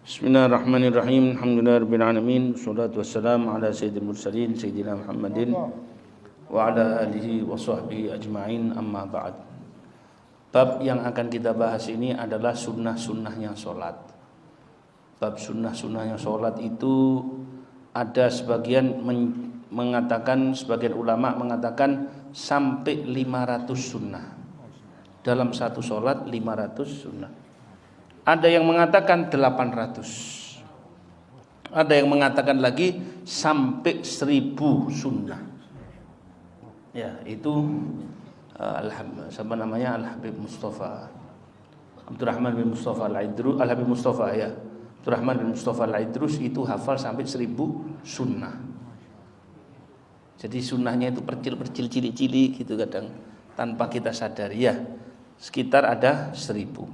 Bismillahirrahmanirrahim. Alhamdulillahirabbil alamin. Wassalatu wassalamu ala sayyidil mursalin sayyidina Muhammadin wa ala alihi wa sahbihi ajma'in, amma ba'd. Bab yang akan kita bahas ini adalah sunnah-sunnahnya sholat. Bab sunnah-sunnahnya sholat itu ada sebagian mengatakan, sebagian ulama mengatakan sampai 500 sunnah. Dalam satu sholat 500 sunnah. Ada yang mengatakan 800. Ada yang mengatakan lagi sampai 1000 sunnah. Ya, itu Al-Habib Mustafa Abdurrahman bin Mustafa Al-Idrus, Al-Habib Mustafa ya. Abdurrahman bin Mustafa Al-Idrus itu hafal sampai 1000 sunnah. Jadi sunnahnya itu percil-percil, cilik-cilik gitu kadang tanpa kita sadari ya. Sekitar ada 1000.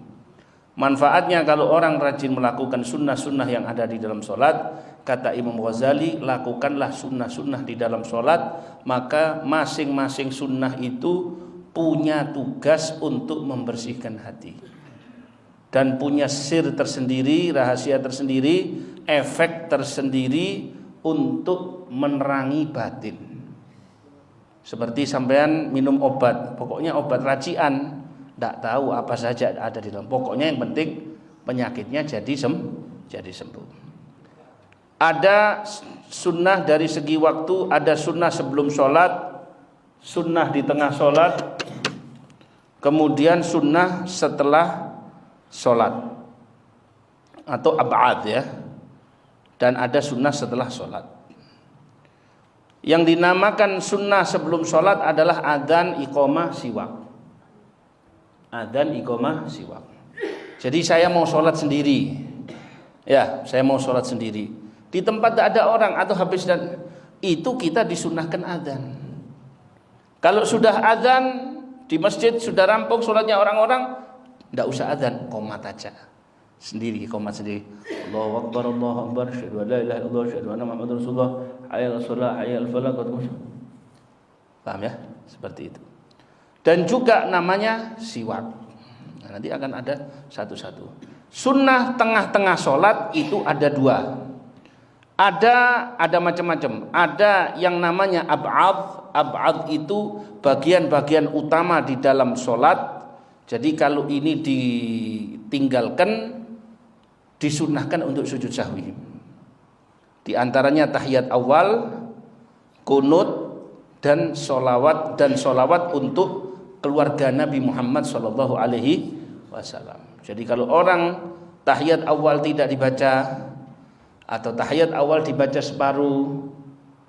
Manfaatnya kalau orang rajin melakukan sunnah-sunnah yang ada di dalam sholat, kata Imam Ghazali, lakukanlah sunnah-sunnah di dalam sholat, maka masing-masing sunnah itu punya tugas untuk membersihkan hati dan punya sir tersendiri, rahasia tersendiri, efek tersendiri untuk menerangi batin. Seperti sampean minum obat, pokoknya obat racian, tidak tahu apa saja ada di dalam. Pokoknya yang penting penyakitnya jadi sembuh. Ada sunnah dari segi waktu, ada sunnah sebelum sholat, sunnah di tengah sholat, kemudian sunnah setelah sholat atau ab'ad ya. Dan ada sunnah setelah sholat. Yang dinamakan sunnah sebelum sholat adalah adzan, iqamah, siwak. Adzan, iqamah, siwak. Jadi saya mau sholat sendiri. Ya, saya mau sholat sendiri. Di tempat tidak ada orang atau habis dan itu kita disunnahkan adzan. Kalau sudah adzan di masjid sudah rampung sholatnya orang-orang, tidak usah adzan, qomat aja. Sendiri, qomat sendiri. Allahu Akbar, Allahu Akbar, asyhadu an la ilaha illallah, asyhadu anna Muhammadar Rasulullah, hayya 'alas shalah, hayya 'alal falah. Paham ya? Seperti itu. Dan juga namanya siwak. Nah, nanti akan ada satu-satu. Sunnah tengah-tengah sholat itu ada dua. Ada macam-macam. Ada yang namanya ab'ad. Ab'ad itu bagian-bagian utama di dalam sholat. Jadi kalau ini ditinggalkan, disunnahkan untuk sujud sahwi. Di antaranya tahiyat awal, kunut, dan solawat untuk keluarga Nabi Muhammad Sallallahu Alaihi Wasallam. Jadi kalau orang tahiyat awal tidak dibaca atau tahiyat awal dibaca separuh,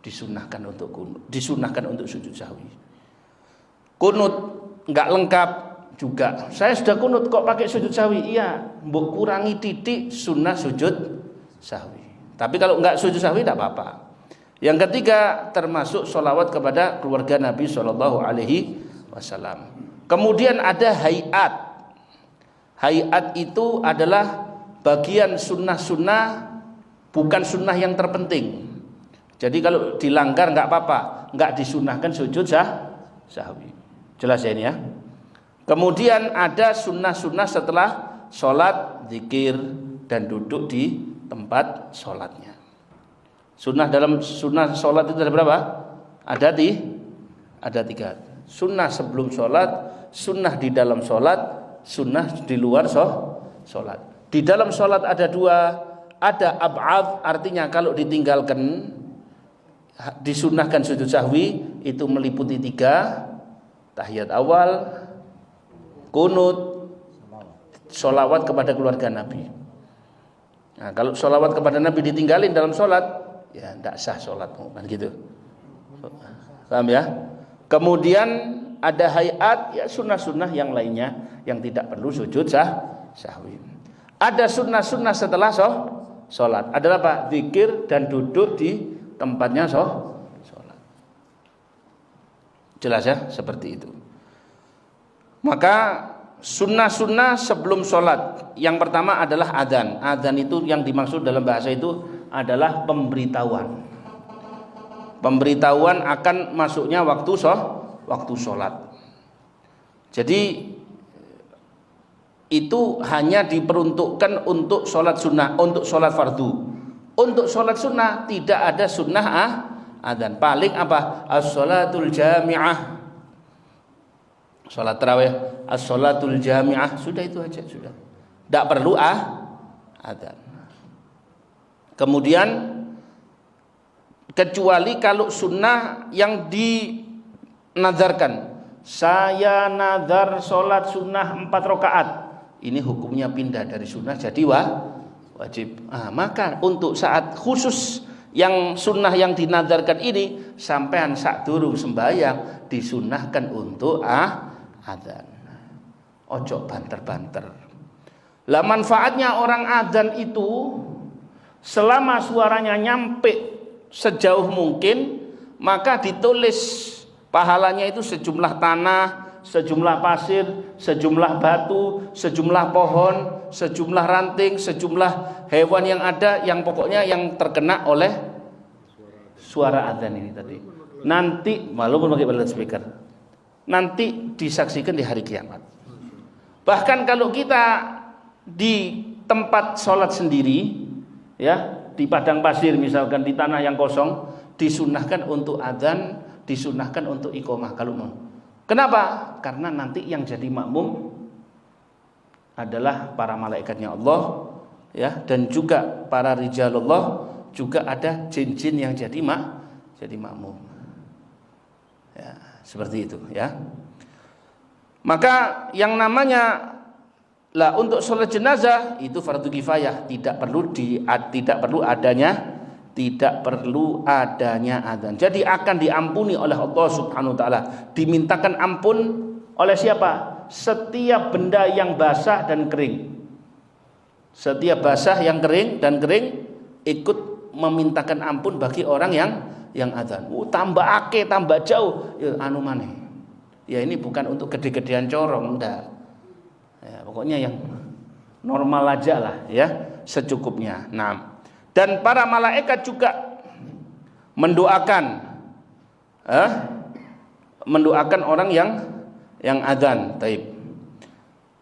disunnahkan untuk kunut, disunnahkan untuk sujud sahwi. Kunut nggak lengkap juga. Saya sudah kunut kok pakai sujud sahwi? Iya, mbok kurangi titik sunnah sujud sahwi. Tapi kalau nggak sujud sahwi tidak apa-apa. Yang ketiga termasuk sholawat kepada keluarga Nabi Sallallahu Alaihi Wasallam. Kemudian ada hayat. Hayat itu adalah bagian sunnah-sunnah, bukan sunnah yang terpenting. Jadi kalau dilanggar nggak apa-apa, nggak disunnahkan sujud sahwi. Jelas ya ini ya. Kemudian ada sunnah-sunnah setelah sholat, zikir dan duduk di tempat sholatnya. Sunnah dalam sunnah sholat itu ada berapa? Ada 3. Sunnah sebelum sholat, sunnah di dalam sholat, sunnah di luar sholat. Di dalam sholat ada 2. Ada ab'ad, artinya kalau ditinggalkan disunnahkan sujud sahwi, itu meliputi 3. Tahiyat awal, kunut, sholawat kepada keluarga Nabi. Nah, kalau sholawat kepada Nabi ditinggalin dalam sholat, ya tidak sah sholatmu, kan gitu. Paham ya? Kemudian ada hayat, ya sunnah-sunnah yang lainnya yang tidak perlu sujud sahwi. Ada sunnah-sunnah setelah sholat. Adalah apa? Zikir dan duduk di tempatnya sholat. Jelas ya? Seperti itu. Maka sunnah-sunnah sebelum sholat, yang pertama adalah adzan. Adzan itu yang dimaksud dalam bahasa itu adalah pemberitahuan. Pemberitahuan akan masuknya waktu sholat. Jadi itu hanya diperuntukkan untuk sholat sunnah, untuk sholat fardu. Untuk sholat sunnah tidak ada sunnah adzan. Paling apa? As-sholatul jami'ah. Sholat tarawih, as-sholatul jami'ah, sudah itu aja, sudah. Tidak perlu adzan. Kemudian kecuali kalau sunnah yang dinazarkan. Saya nazar sholat sunnah 4 rakaat. Ini hukumnya pindah dari sunnah jadi wajib. Maka untuk saat khusus yang sunnah yang dinazarkan ini, sampean sak durung sembahyang disunnahkan untuk adzan. Ojo banter-banter. Lah manfaatnya orang adzan itu selama suaranya nyampe sejauh mungkin, maka ditulis pahalanya itu sejumlah tanah, sejumlah pasir, sejumlah batu, sejumlah pohon, sejumlah ranting, sejumlah hewan yang ada, yang pokoknya yang terkena oleh suara adzan ini tadi. Nanti walaupun pakai loudspeaker, nanti disaksikan di hari kiamat. Bahkan kalau kita di tempat sholat sendiri, ya, di padang pasir misalkan, di tanah yang kosong, disunahkan untuk adzan, disunahkan untuk iqomah kalau mau. Kenapa? Karena nanti yang jadi makmum adalah para malaikatnya Allah, ya, dan juga para rijalullah, juga ada jin-jin yang jadi makmum. Ya, seperti itu, ya. Maka yang namanya untuk sholat jenazah itu fardu kifayah, tidak perlu adanya adzan. Jadi akan diampuni oleh Allah Subhanahu wa taala. Dimintakan ampun oleh siapa? Setiap benda yang basah dan kering. Setiap basah yang kering dan kering ikut memintakan ampun bagi orang yang adzan. Tambah akeh, tambah jauh, ya anu maneh. Ya ini bukan untuk gede-gedean corong, enggak. Ya, pokoknya yang normal aja lah, ya, secukupnya. Nah, dan para malaikat juga mendoakan orang yang adzan. Taib.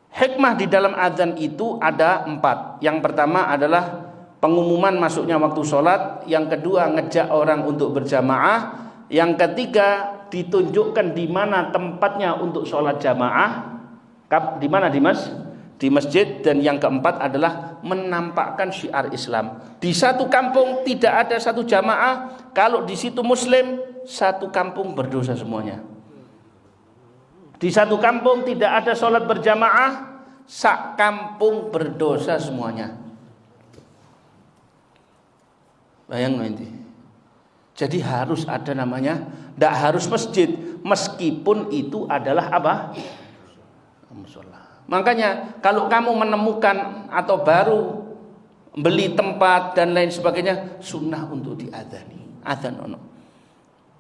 Hikmah di dalam adzan itu ada 4. Yang pertama adalah pengumuman masuknya waktu sholat. Yang kedua ngejak orang untuk berjamaah. Yang ketiga ditunjukkan di mana tempatnya untuk sholat jamaah. Di mana, Dimas? Di masjid. Dan yang keempat adalah menampakkan syiar Islam. Di satu kampung tidak ada satu jamaah, kalau di situ muslim, satu kampung berdosa semuanya. Di satu kampung tidak ada sholat berjamaah, sak kampung berdosa semuanya. Bayang nanti. Jadi harus ada namanya, tidak harus masjid, meskipun itu adalah apa? Musola. Makanya kalau kamu menemukan atau baru beli tempat dan lain sebagainya, sunnah untuk diadzani. Adzan ono.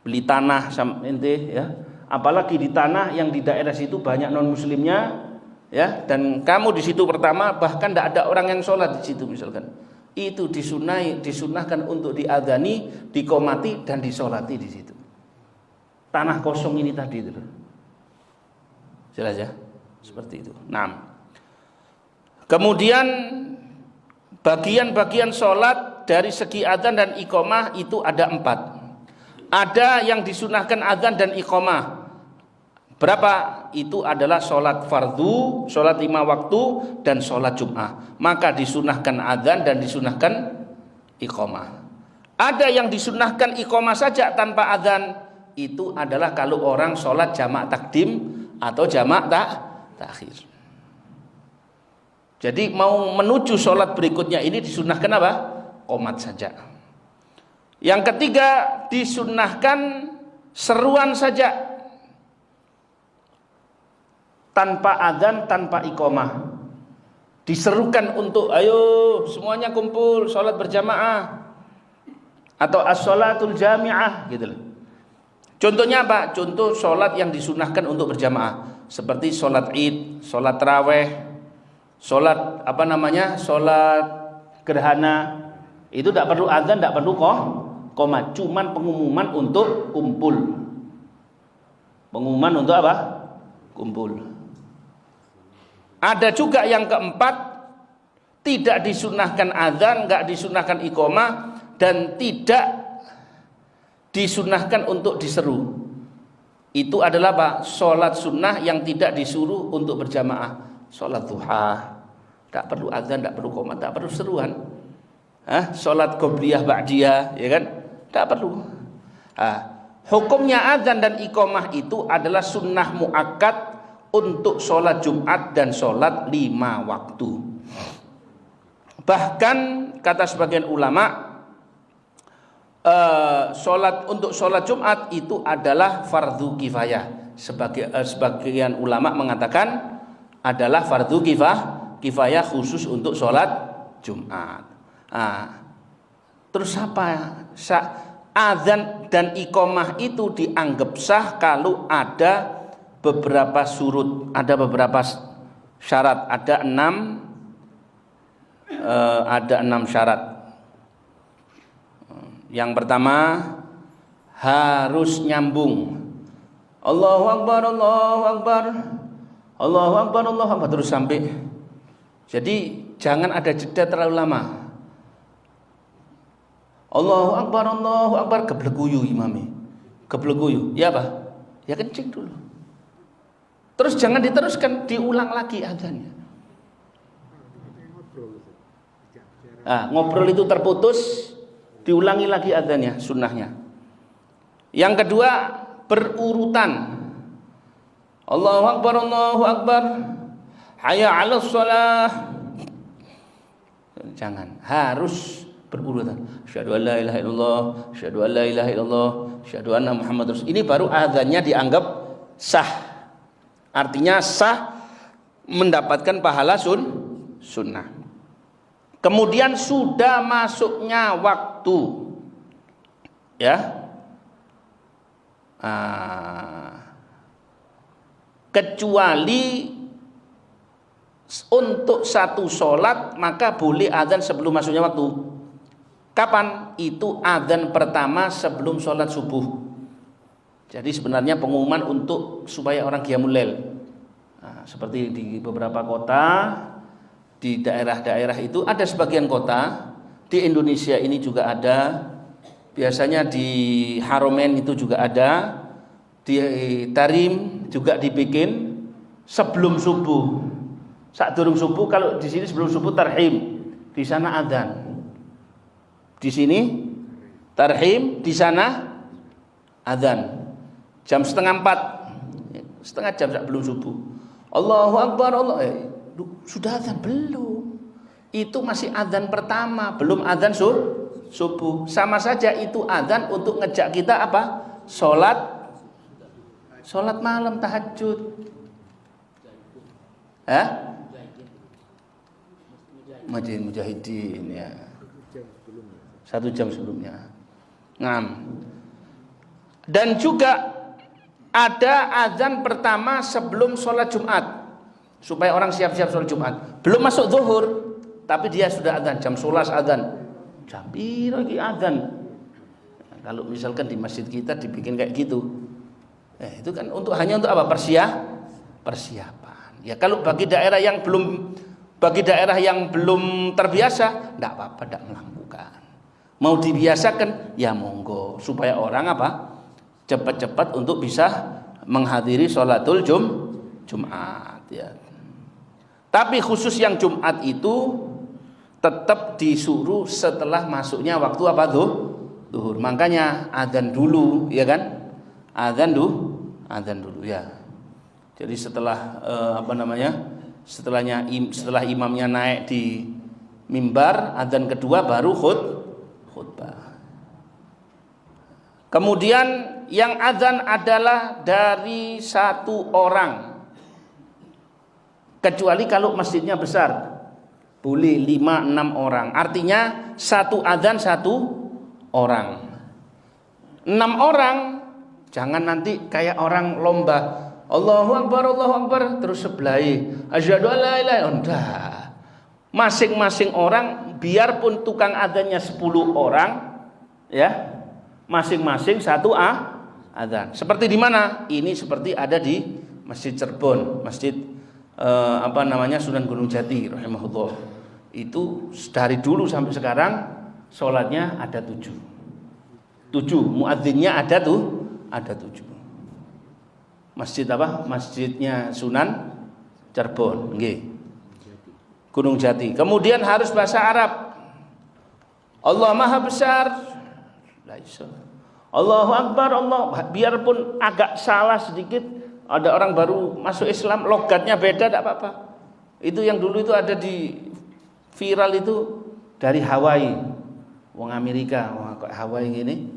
Beli tanah ente, ya. Apalagi di tanah yang di daerah situ banyak non muslimnya, ya, dan kamu di situ pertama, bahkan tidak ada orang yang sholat di situ misalkan. Itu disunahkan untuk diadzani, diqomati dan disolati di situ. Tanah kosong ini tadi itu. Jelas ya? Seperti itu. Nah, kemudian bagian-bagian sholat dari segi adzan dan iqomah itu ada 4. Ada yang disunahkan adzan dan iqomah. Berapa? Itu adalah sholat fardu, sholat 5 waktu, dan sholat Jum'ah. Maka disunahkan adzan dan disunahkan iqomah. Ada yang disunahkan iqomah saja tanpa adzan. Itu adalah kalau orang sholat jamak takdim atau jamak takhir. Jadi mau menuju sholat berikutnya ini disunahkan apa? Qomat saja. Yang ketiga disunahkan seruan saja, tanpa adzan, tanpa iqomah. Diserukan untuk ayo semuanya kumpul sholat berjamaah atau as-sholatul jami'ah gitu loh. Contohnya apa? Contoh sholat yang disunahkan untuk berjamaah seperti sholat id, sholat taraweh, sholat sholat gerhana. Itu tidak perlu adzan, tidak perlu qomat, cuman pengumuman untuk kumpul. Pengumuman untuk apa? Kumpul. Ada juga yang keempat, tidak disunahkan adzan, enggak disunahkan iqamah, dan tidak disunahkan untuk diseru. Itu adalah apa? Sholat sunnah yang tidak disuruh untuk berjamaah. Sholat duha, tak perlu adzan, tak perlu iqamah, tak perlu seruan. Sholat qobliyah ba'diyah, ya kan? Tak perlu. Hukumnya adzan dan iqamah itu adalah sunnah muakkad untuk sholat Jumat dan sholat 5 waktu. Bahkan kata sebagian ulama, untuk sholat Jumat itu adalah fardu kifayah. Sebagian ulama mengatakan adalah fardu kifayah khusus untuk sholat Jumat. Terus apa? Adzan dan iqamah itu dianggap sah kalau ada beberapa surut, ada beberapa syarat, ada 6 syarat. Yang pertama, harus nyambung. Allahu Akbar, Allahu Akbar, Allahu Akbar, Allahu Akbar, terus sampai. Jadi jangan ada jeda terlalu lama. Allahu Akbar, Allahu Akbar, gebleguyu imami. Gebleguyu, ya apa? Ya kencing dulu. Terus jangan diteruskan, diulang lagi adzannya. Ngobrol itu terputus, diulangi lagi adzannya, sunnahnya. Yang kedua, berurutan. Allahu Akbar, Allahu Akbar, hayya 'alas shalah. Jangan, harus berurutan. Asyhadu an la ilaha illallah, asyhadu an la ilaha illallah, asyhadu anna Muhammadar Rasul. Ini baru adzannya dianggap sah. Artinya sah, mendapatkan pahala sunnah. Kemudian sudah masuknya waktu, ya. Kecuali untuk satu sholat maka boleh adzan sebelum masuknya waktu. Kapan? Itu adzan pertama sebelum sholat subuh. Jadi sebenarnya pengumuman untuk supaya orang qiyamul lail. Seperti di beberapa kota, di daerah-daerah itu ada sebagian kota, di Indonesia ini juga ada. Biasanya di Haromen itu juga ada, di Tarim juga dibikin sebelum subuh. Saat durung subuh, kalau di sini sebelum subuh tarhim, di sana adzan. Di sini tarhim, di sana adzan. Jam 3:30, setengah jam sebelum subuh. Allahu Akbar, sudah adzan belum? Itu masih adzan pertama, belum adzan subuh. Sama saja itu adzan untuk ngejak kita apa? Sholat malam, tahajud. Mujahidin, ya. 1 jam sebelumnya. Dan juga ada azan pertama sebelum sholat Jumat, supaya orang siap-siap sholat Jumat. Belum masuk zuhur, tapi dia sudah azan jam 11 azan. Jam piro lagi azan? Kalau misalkan di masjid kita dibikin kayak gitu, itu kan hanya untuk apa? Persiapan. Ya kalau bagi daerah yang belum terbiasa, enggak apa-apa, enggak melakukan. Mau dibiasakan, ya monggo, supaya orang apa? Cepat-cepat untuk bisa menghadiri sholatul Jumat, ya. Tapi khusus yang Jumat itu tetap disuruh setelah masuknya waktu apa zuhur. Makanya adzan dulu, ya kan? Adzan dulu, ya. Jadi setelah setelah imamnya naik di mimbar, adzan kedua baru khutbah. Kemudian yang adzan adalah dari 1 orang, kecuali kalau masjidnya besar, boleh 5-6 orang. Artinya 1 adzan 1 orang. 6 orang, jangan nanti kayak orang lomba. Allahu Akbar, Allahu Akbar, terus sebelahi asyhadu an la ilaha illallah. Masing-masing orang, biarpun tukang adzannya 10 orang, ya, masing-masing 1 adzan. Seperti di mana? Ini seperti ada di Masjid Cirebon, Masjid Sunan Gunung Jati rahimahullah. Itu dari dulu sampai sekarang sholatnya ada 7. Muadzinnya ada 7. Masjid apa? Masjidnya Sunan Cirebon, nggih. Gunung Jati. Kemudian harus bahasa Arab. Allah Maha Besar. Allahu Akbar, Allah. Biarpun agak salah sedikit, ada orang baru masuk Islam, logatnya beda, tidak apa-apa. Itu yang dulu itu ada di viral itu dari Hawaii, wong Amerika, kok Hawaii gini,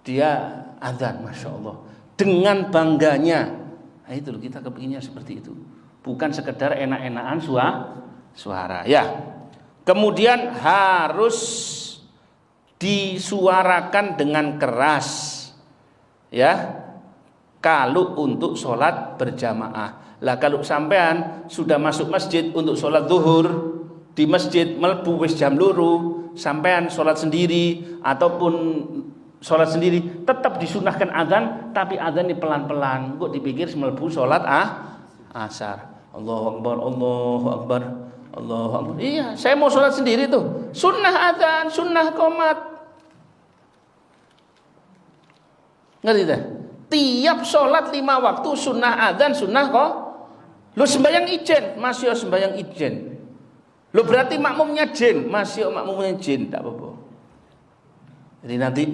dia azan, masya Allah, dengan bangganya. Nah, itu kita kepinginnya seperti itu, bukan sekedar enak-enakan suara. Ya, kemudian harus disuarakan dengan keras, ya. Kalau untuk sholat berjamaah. Lah kalau sampean sudah masuk masjid untuk sholat zuhur di masjid melbu wis jam luru, sampean sholat sendiri ataupun sholat sendiri, tetap disunahkan azan, tapi azan ini pelan-pelan. Kok dipikir melbu sholat asar. Allahu Akbar, Allahu Akbar, Allahu Akbar. Iya, saya mau sholat sendiri tuh. Sunnah azan, sunnah qomat. Ngerti tak? Tiap sholat 5 waktu sunnah adzan, sunnah kok. Lu sembahyang ijen, masih sembahyang ijen. Lu berarti makmumnya jin, masih makmumnya jin, tak apa-apa. Jadi nanti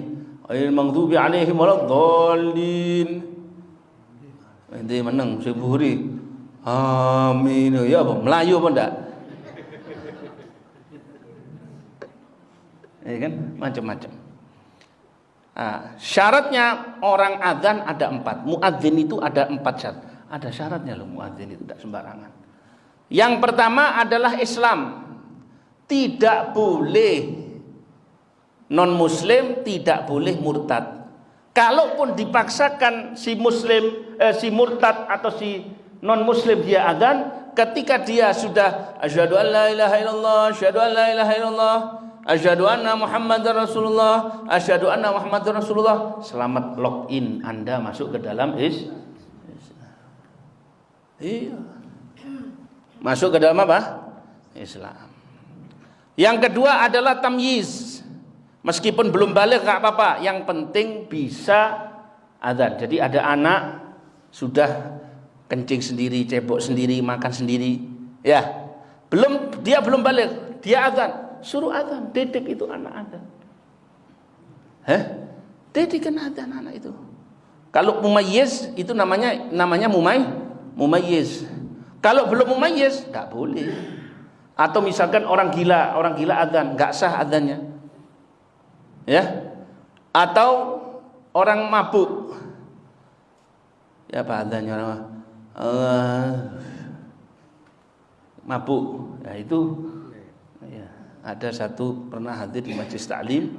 ail maghdubi alaihim waladdallin. Nanti menang sing buhuri. Amin. Ya apa? Melayu apa ndak? kan macam-macam. Syaratnya orang adzan ada 4. Muadzin itu ada 4 syarat. Ada syaratnya loh, muadzin itu tidak sembarangan. Yang pertama adalah Islam. Tidak boleh non muslim, tidak boleh murtad. Kalaupun dipaksakan si muslim, si murtad atau si non muslim dia adzan, ketika dia sudah asyhadu an la ilaha illallah, asyhadu an la ilaha illallah, asyhadu anna Muhammadar Rasulullah, asyhadu anna Muhammadar Rasulullah, selamat login Anda masuk ke dalam Islam. Iya. Masuk ke dalam apa? Islam. Yang kedua adalah tamyiz. Meskipun belum balik enggak apa-apa, yang penting bisa adzan. Jadi ada anak sudah kencing sendiri, cebok sendiri, makan sendiri, ya. Dia belum balik, dia adzan. Suruh adzan, didik itu anak adzan. Didikan adzan anak itu. Kalau mumayyiz itu namanya mumayyiz. Kalau belum mumayyiz enggak boleh. Atau misalkan orang gila adzan, enggak sah adzannya. Ya. Atau orang mabuk. Ya apa adzannya orang mabuk. Ya itu ya, ada satu pernah hadir di majelis taklim.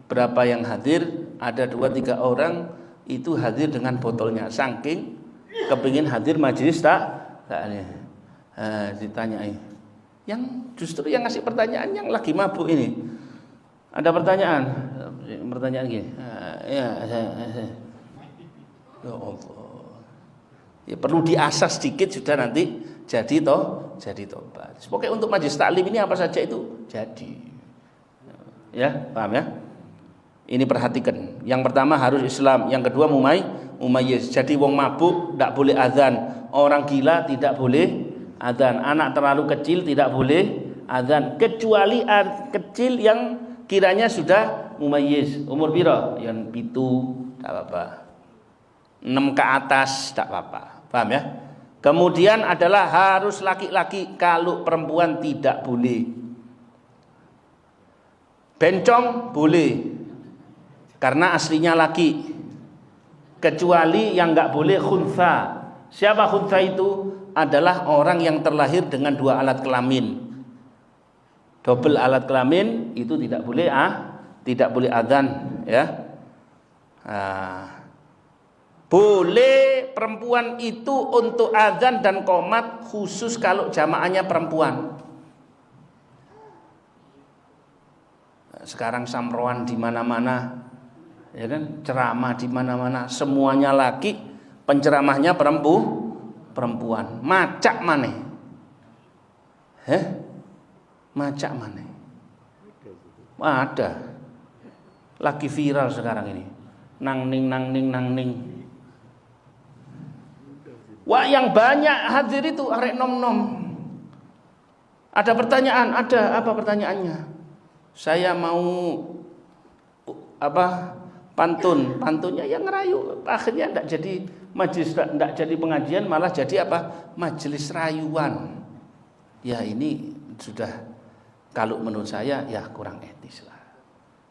Berapa yang hadir? Ada 2-3 orang itu hadir dengan botolnya, saking kepingin hadir majelis taklim. Ditanyai. Yang justru yang ngasih pertanyaan yang lagi mabuk ini. Ada pertanyaan gini. Ya Allah. Ya perlu diasah sedikit sudah nanti jadi tobat. Pokoknya untuk majelis taklim ini apa saja itu jadi. Ya, paham ya? Ini perhatikan. Yang pertama harus Islam, yang kedua mumayyiz. Jadi wong mabuk tidak boleh azan, orang gila tidak boleh azan, anak terlalu kecil tidak boleh azan, kecuali kecil yang kiranya sudah mumayyiz. Umur piro? Yang 7 tidak apa-apa. 6 ke atas tidak apa-apa. Paham ya? Kemudian adalah harus laki-laki, kalau perempuan tidak boleh. Bencong boleh karena aslinya laki. Kecuali yang enggak boleh khunsa. Siapa khunsa itu? Adalah orang yang terlahir dengan 2 alat kelamin. Double alat kelamin itu tidak boleh adzan ya. Boleh perempuan itu untuk adzan dan qomat khusus kalau jamaahnya perempuan. Sekarang samroan di mana-mana, ya kan? Ceramah di mana-mana, semuanya laki, penceramahnya perempuan, macak maneh. Macak maneh. Ada. Lagi viral sekarang ini. Nang ning. Wah, yang banyak hadir itu arek nom-nom. Ada pertanyaan, ada apa pertanyaannya? Saya mau pantunnya yang ngerayu. Akhirnya enggak jadi majelis, enggak jadi pengajian, malah jadi majelis rayuan. Ya ini sudah, kalau menurut saya ya kurang etis lah.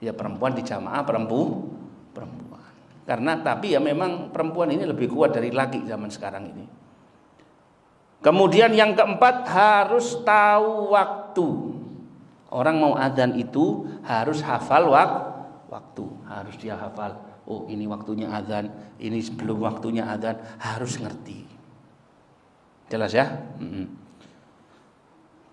Ya perempuan di jamaah perempuan. Tapi ya memang perempuan ini lebih kuat dari laki zaman sekarang ini. Kemudian yang keempat, harus tahu waktu. Orang mau adzan itu harus hafal waktu. Harus dia hafal. Oh, ini waktunya adzan, ini sebelum waktunya adzan, harus ngerti. Jelas ya?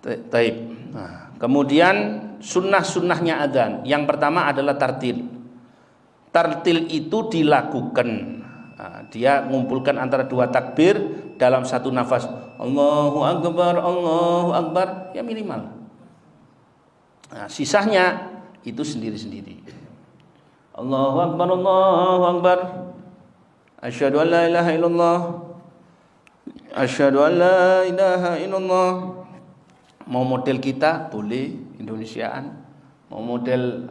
Taib. Nah, kemudian sunnah-sunnahnya adzan. Yang pertama adalah tartil. Tartil itu dilakukan. Nah, dia mengumpulkan antara dua takbir dalam satu nafas. Allahu Akbar, ya minimal. Nah, sisanya itu sendiri-sendiri. Allahu Akbar. Asyhadu an la ilaha illallah. Asyhadu an la ilaha illallah. Mau model kita boleh Indonesiaan, mau model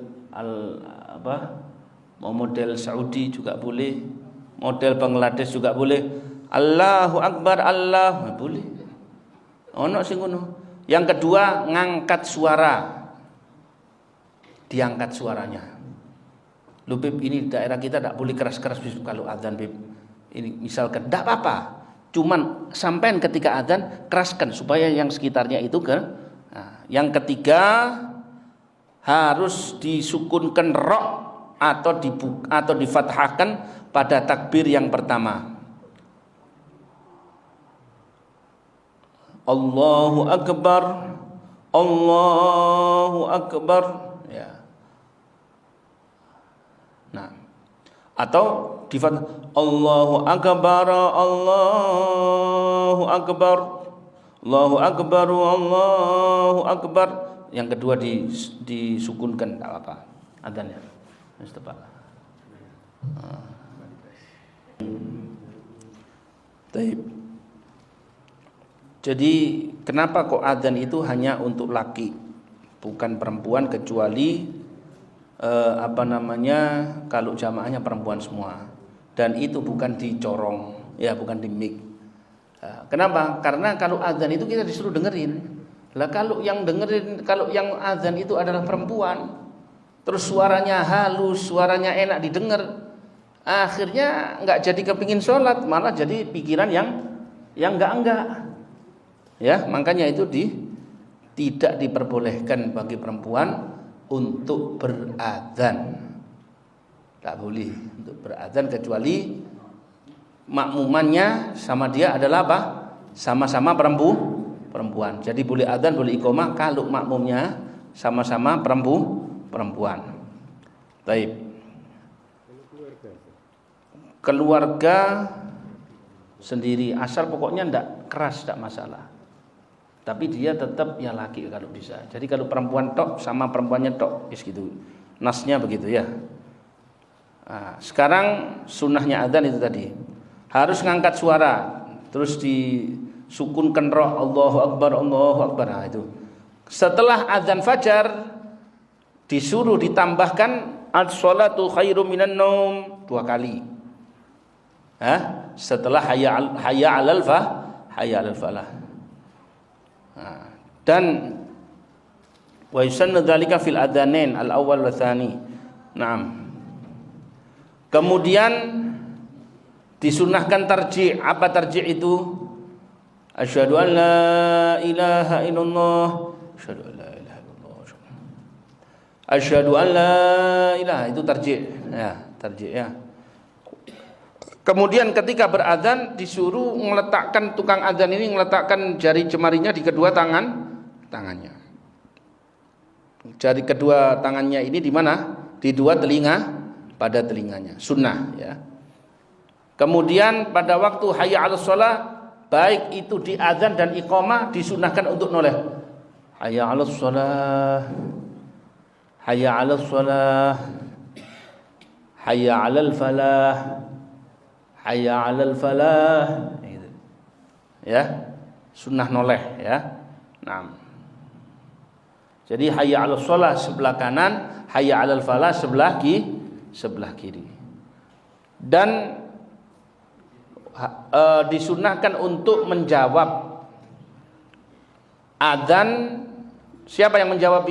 mau model Saudi juga boleh, model Bangladesh juga boleh. Allahu Akbar, Allah boleh. Ono sing ngono. Yang kedua, ngangkat suara. Diangkat suaranya. Lu Bib, ini daerah kita tidak boleh keras-keras kalau adzan Bib. Ini misalkan tidak apa-apa. Cuman sampean ketika adzan keraskan supaya yang sekitarnya itu yang ketiga, harus disukunkan ra atau difathahkan pada takbir yang pertama. Allahu Akbar, Allahu Akbar, ya. Nah, atau difathah Allahu Akbar, Allahu Akbar, Allahu Akbar, Allahu Akbar. Yang kedua disukunkan, tak apa, adzannya. Taib. Jadi kenapa kok adzan itu hanya untuk laki, bukan perempuan, kecuali kalau jamaahnya perempuan semua, dan itu bukan dicorong, ya bukan di mic. Kenapa? Karena kalau adzan itu kita disuruh dengerin. Lah kalau yang adzan itu adalah perempuan, terus suaranya halus, suaranya enak didengar, akhirnya nggak jadi kepingin sholat, malah jadi pikiran yang enggak. Ya, makanya itu tidak diperbolehkan bagi perempuan untuk beradzan. Tak boleh untuk beradzan kecuali makmumannya sama dia adalah apa? Sama-sama perempuan. Jadi boleh adzan, boleh iqamah kalau makmumnya sama-sama perempuan. Baik. Keluarga sendiri, asal pokoknya enggak keras, enggak masalah. Tapi dia tetap ya laki kalau bisa. Jadi kalau perempuan tok sama perempuannya tok, gitu. Nasnya begitu ya. Nah, sekarang sunnahnya adzan itu tadi. Harus ngangkat suara, terus disukunkan ra, Allahu Akbar, Allahu Akbar. Nah, itu. Setelah adzan fajar disuruh ditambahkan as-shalatu khairum minan naum 2 kali. Setelah hayya 'alal falah. Dan wa yusannu dzalika fil adzanain al-awwal wa tsani. Naam. Kemudian disunahkan tarji'. Apa tarji' itu? Asyhadu an la ilaha illallah, asyhadu an la ilaha illallah, asyhadu an la ilaha, itu tarji'. Ya, tarji' ya. Kemudian ketika beradzan disuruh meletakkan, tukang adzan ini meletakkan jari jemarinya di kedua tangannya. Jari kedua tangannya ini di mana? Di dua telinga, pada telinganya. Sunnah ya. Kemudian pada waktu hayya 'alas shalah baik itu di adzan dan iqamah disunahkan untuk noleh. Hayya 'alas shalah. Hayya 'alas shalah. Hayya 'alal falah. Hayya 'alal falah. Gitu. Ya. Sunnah noleh ya. Nah. Jadi hayya 'alas shalah sebelah kanan, hayya 'alal falah sebelah kiri. Dan disunahkan untuk menjawab adzan. Siapa yang menjawab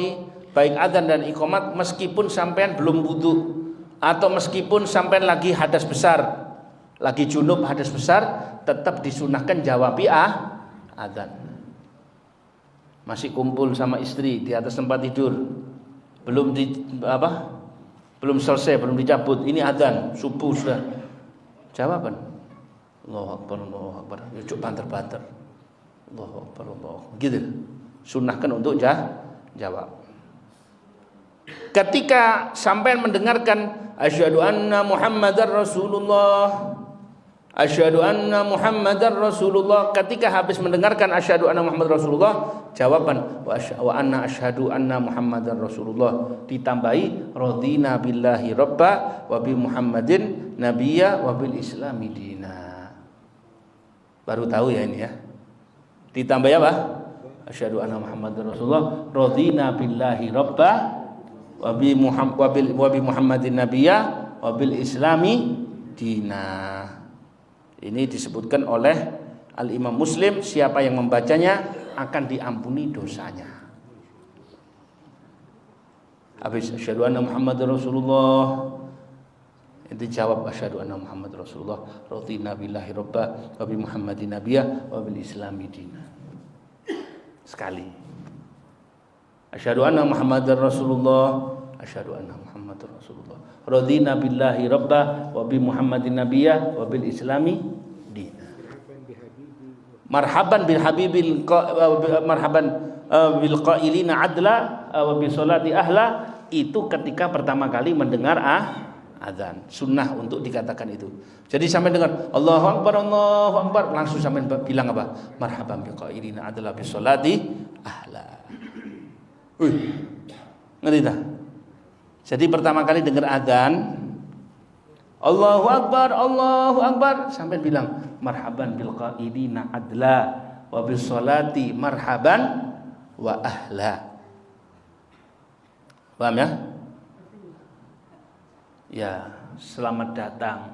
baik adzan dan iqamat meskipun sampean belum wudu atau meskipun sampean lagi hadas besar, lagi junub hadas besar, tetap disunahkan jawab adzan. Masih kumpul sama istri di atas tempat tidur, belum selesai, belum dicabut, ini adzan subuh sudah, jawaban Allahu Akbar, Allahu Akbar. Yuk banter-banter. Allahu Akbar, Allahu Akbar. Gitu. Sunnahkan untuk jawab. Ketika sampai mendengarkan asyhadu anna Muhammadar Rasulullah, asyhadu anna Muhammadar Rasulullah, ketika habis mendengarkan asyhadu anna Muhammadar Rasulullah, jawaban wa anna asyhadu anna Muhammadar Rasulullah, ditambahi radina billahi rabba wa bi Muhammadin nabiyya wa bil islami dina. Baru tahu ya ini ya. Ditambah apa? Asyhadu anna Muhammadar Rasulullah, radina billahi rabba wa bi Muhammadin nabiyya wa bil islami dina. Ini disebutkan oleh Al-Imam Muslim, siapa yang membacanya akan diampuni dosanya. Habis asyhadu anna Muhammadar Rasulullah, itu jawab asyhadu anna Muhammad Rasulullah, radina billahi rabba wa bi Muhammadin nabiyya wa bil islami dina. Sekali. Asyhadu anna Muhammadar Rasulullah, asyhadu anna Muhammadar Rasulullah, radina billahi rabba wa bi Muhammadin nabiyya wa bil islami dina. Marhaban bil habibil marhaban bil qailina adla wa bi salati ahla, itu ketika pertama kali mendengar adzan, sunnah untuk dikatakan itu. Jadi sampai dengar Allahu Akbar, langsung sampai bilang apa? Marhaban biqailina adla bisolati ahla. Ngerti tak? Jadi pertama kali dengar adzan, Allahu Akbar, sampai bilang marhaban biqailina adla wa bisolati marhaban wa ahla. Paham ya? Ya, selamat datang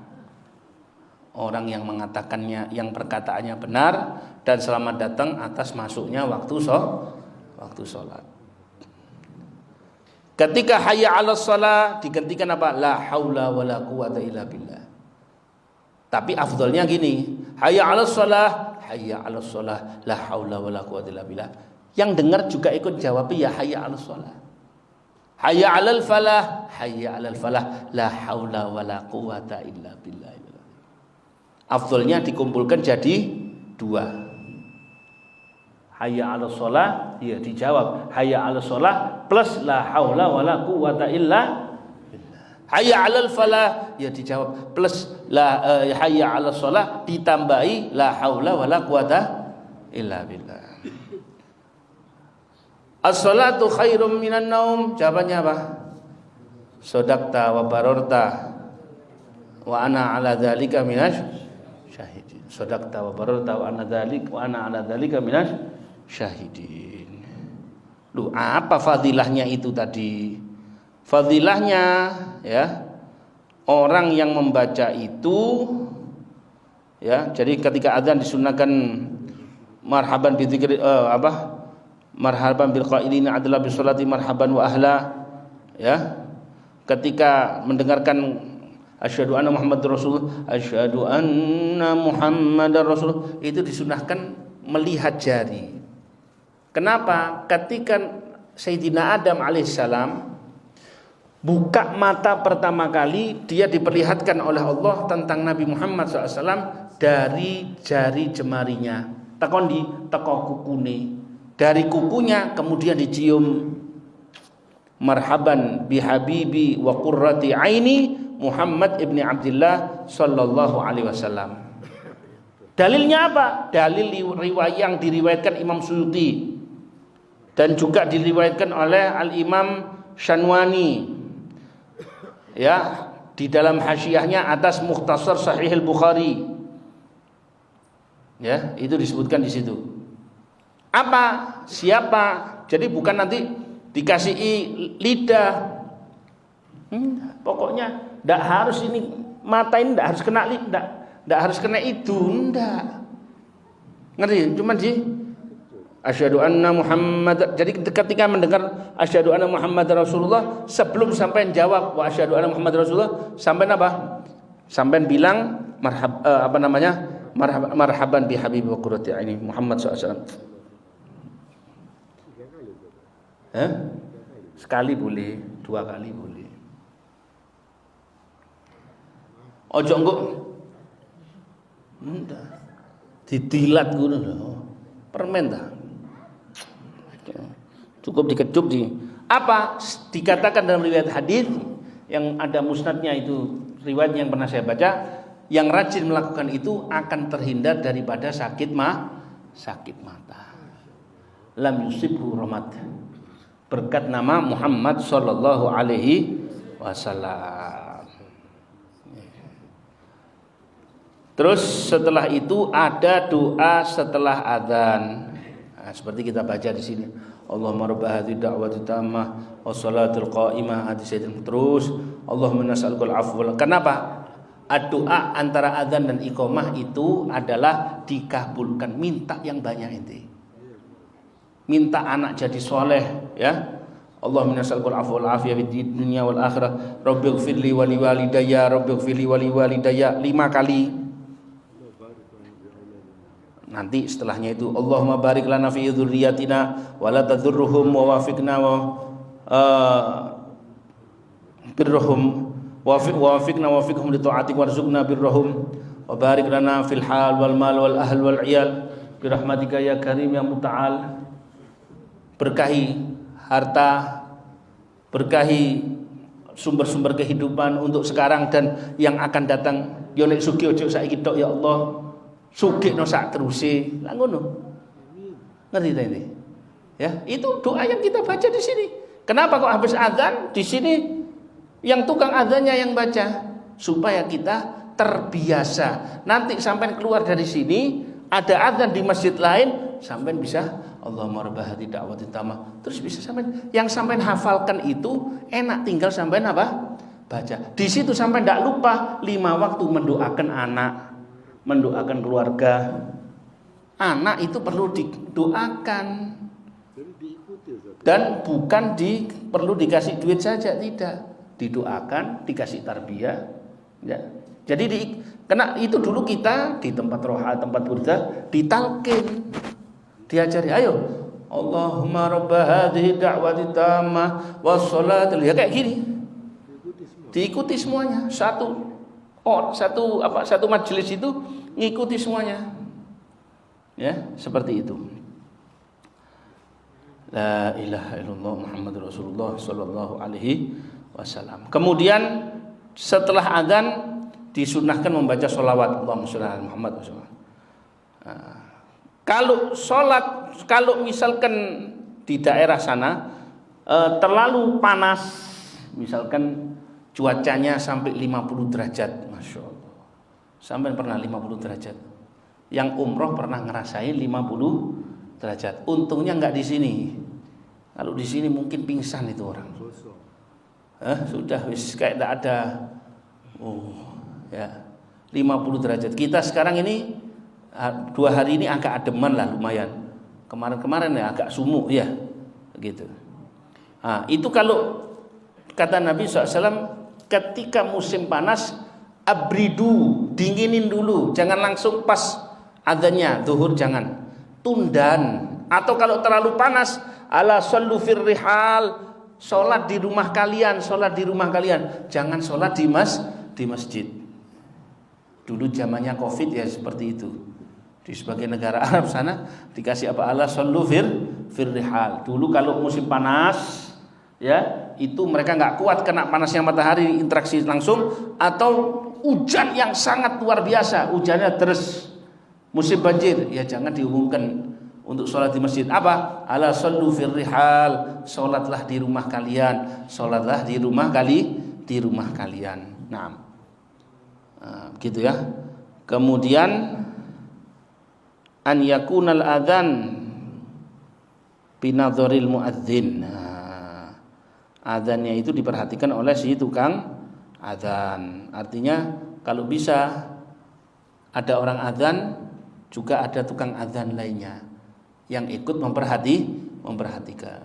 orang yang mengatakannya, yang perkataannya benar, dan selamat datang atas masuknya waktu sholat. Ketika hayya 'alas shalah digantikan apa? La haula wala quwata illa billah. Tapi afdolnya gini, hayya 'alas shalah, hayya 'alas shalah, la haula wala quwata illa billah. Yang dengar juga ikut jawab ya hayya 'alas shalah. Hayya 'alal falah, hayya 'alal falah, la haula wala quwata illa billah. Afdolnya dikumpulkan jadi dua. Hayya 'alas shalah, ya dijawab hayya 'alas shalah plus la haula wala quwata illa billah. Hayya 'alal falah, ya dijawab plus hayya 'alas shalah ditambahi la haula wala quwata illa billah. As-salatu khairum minan naum, jawabannya apa? Shadaqta wa bararta wa ana ala dzalika minas syahidin. Shadaqta wa bararta wa ana ala dzalika minas syahidin. Lu apa fadilahnya itu tadi? Fadilahnya ya, orang yang membaca itu ya, jadi ketika adzan disunahkan marhaban bi dzikri marhaban bil qailina adla bis salati marhaban wa ahla ya. Ketika mendengarkan asyhadu anna Muhammadar Rasul, asyhadu anna Muhammadar Rasul, itu disunahkan melihat jari. Kenapa? Ketika Sayyidina Adam alaihissalam buka mata pertama kali, dia diperlihatkan oleh Allah tentang Nabi Muhammad SAW dari jari jemarinya, takon teko kukune. Dari kukunya kemudian dicium marhaban bihabibi wa qurrati aini Muhammad ibni Abdullah sallallahu alaihi wasallam. Dalilnya apa? Dalil riwayat yang diriwayatkan Imam Suyuti dan juga diriwayatkan oleh Al-Imam Syanwani. Ya, di dalam hasyiahnya atas Mukhtasar Sahih Al-Bukhari. Ya, itu disebutkan di situ. Apa? Siapa? Jadi bukan nanti dikasih lidah. Pokoknya enggak harus ini mata ini enggak harus kena lidah, enggak harus kena itu, enggak. Ngerti? Cuma asyhadu anna Muhammad. Jadi ketika mendengar asyhadu anna Muhammad Rasulullah, sebelum sampai jawab wa asyhadu anna Muhammad Rasulullah, sampai apa? Sampai bilang marhaban bi habibi wa qurrati aini Muhammad SAW. Sekali boleh, 2 kali boleh. Ojo engko didilat ngono lho. Permen dah. Cukup dikecup di apa dikatakan dalam riwayat hadis yang ada musnadnya, itu riwayat yang pernah saya baca, yang rajin melakukan itu akan terhindar daripada sakit mata. Lam yusibhu ramat, berkat nama Muhammad sallallahu alaihi wasallam. Terus setelah itu ada doa setelah adzan. Nah, seperti kita baca di sini. Allahumma rabb hadhihi da'wati tammah wassalatul qa'imah, hadis itu terus. Allahumma nas'alukal afwa. Kenapa? Doa antara adzan dan iqamah itu adalah dikabulkan. Minta yang banyak inti. Minta anak jadi soleh, ya. Allahumma nas'alukal afwa wal afiyah fid dunya wal akhirah. Rabbighfirli wa liwalidayya, Rabbighfirli wa liwalidayya 5 kali. Nanti setelahnya itu Allahumma barik lana fi dzurriyyatina wa la tadurruhum wa wafiqna wa birruhum wa wafiqna wa wafiqhum li ta'atik warzuqna birruhum wa barik lana fil hal wal mal wal ahl wal iyal bi rahmatika ya karim ya muta'al. Berkahi harta, berkahi sumber-sumber kehidupan untuk sekarang dan yang akan datang. Yo nek sugih ojo saiki tok ya Allah. Sugihno sak teruse. Lah ngono. Ngerti ta ini? Ya, itu doa yang kita baca di sini. Kenapa kok habis azan di sini yang tukang azannya yang baca? Supaya kita terbiasa. Nanti sampai keluar dari sini ada azan di masjid lain, sampai bisa Allahumma rabb hadhihi da'wati tammah. Terus bisa sampai yang sampai hafalkan itu enak, tinggal sampai apa? Baca. Di situ sampai enggak lupa 5 waktu mendoakan anak, mendoakan keluarga. Anak itu perlu didoakan dan bukan perlu dikasih duit saja, tidak, didoakan, dikasih tarbiyah, ya. Jadi kena itu dulu kita di tempat roha, tempat burda ditalkin, diajari, ayo Allahumma rabb hadhihi da'wati tammah wassalatul, ya kayak gini, diikuti semuanya. Satu majelis itu ngikuti semuanya, ya, seperti itu. La ilaha illallah Muhammadur Rasulullah sallallahu alaihi wasallam. Kemudian setelah azan disunahkan membaca sholawat Allahumma sholli ala Muhammad wasallam. Kalau misalkan di daerah sana terlalu panas, misalkan cuacanya sampai 50 derajat, Masya Allah. Sampai pernah 50 derajat. Yang umroh pernah ngerasain 50 derajat. Untungnya enggak di sini. Kalau di sini mungkin pingsan itu orang. Sudah wis kayak enggak ada. Ya. 50 derajat. Kita sekarang ini 2 hari ini agak ademan lah, lumayan. Kemarin-kemarin ya agak sumuk ya. Gitu. Itu kalau kata Nabi SAW, ketika musim panas abridu, dinginin dulu, jangan langsung pas adzannya zuhur, jangan, tundan. Atau kalau terlalu panas, ala sallu fir rihal, salat di rumah kalian, jangan salat di masjid. Dulu zamannya Covid ya seperti itu. Di sebagian negara Arab sana dikasih apa, ala sallu fir rihal. Dulu kalau musim panas, ya, itu mereka nggak kuat kena panasnya matahari, interaksi langsung, atau hujan yang sangat luar biasa, hujannya deres, musim banjir, ya jangan diumumkan untuk sholat di masjid. Apa? Ala sallu fir rihal, sholatlah di rumah kalian, sholatlah di rumah kalian. Nah, gitu ya. Kemudian an yakunal adzan binadharil muadzin. Adzannya itu diperhatikan oleh si tukang adzan. Artinya kalau bisa ada orang adzan, juga ada tukang adzan lainnya yang ikut memperhatikan.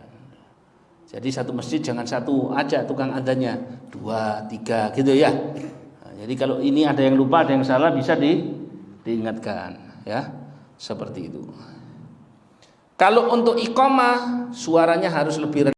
Jadi satu masjid jangan satu aja tukang adzannya, 2, 3 gitu ya. Nah, jadi kalau ini ada yang lupa, ada yang salah, bisa diingatkan ya, seperti itu. Kalau untuk iqamah suaranya harus lebih rendah.